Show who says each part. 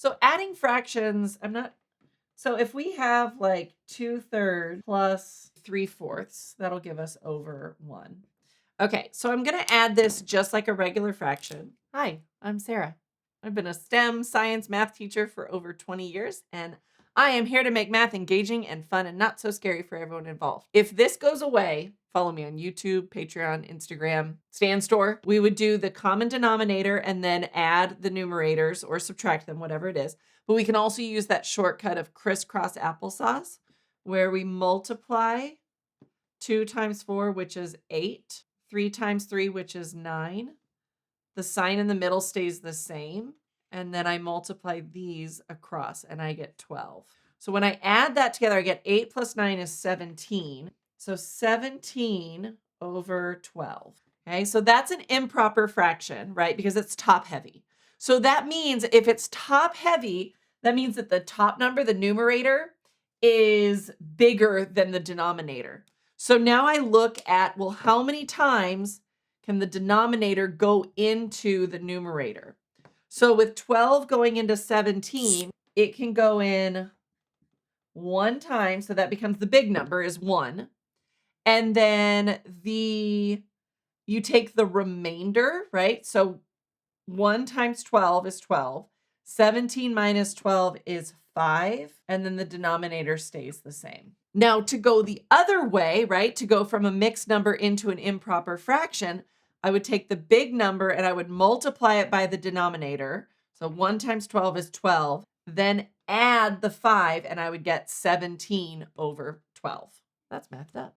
Speaker 1: So adding fractions, so if we have like 2/3 plus 3/4, that'll give us over 1. Okay, so I'm going to add this just like a regular fraction. Hi, I'm Sarah. I've been a STEM science math teacher for over 20 years, and I am here to make math engaging and fun and not so scary for everyone involved. If this goes away, follow me on YouTube, Patreon, Instagram, Stand Store. We would do the common denominator and then add the numerators or subtract them, whatever it is. But we can also use that shortcut of crisscross applesauce where we multiply 2 times 4, which is 8, 3 times 3, which is 9. The sign in the middle stays the same. And then I multiply these across and I get 12. So when I add that together, I get 8 plus 9 is 17. So 17 over 12. Okay, so that's an improper fraction, right? Because it's top heavy. So that means if it's top heavy, that means that the top number, the numerator, is bigger than the denominator. So now I look at, well, how many times can the denominator go into the numerator? So with 12 going into 17, it can go in 1 time. So that becomes the big number is 1. And then you take the remainder, right? So 1 times 12 is 12. 17 minus 12 is 5. And then the denominator stays the same. Now, to go the other way, right, to go from a mixed number into an improper fraction, I would take the big number and I would multiply it by the denominator. So 1 times 12 is 12. Then add the 5 and I would get 17 over 12. That's mathed up.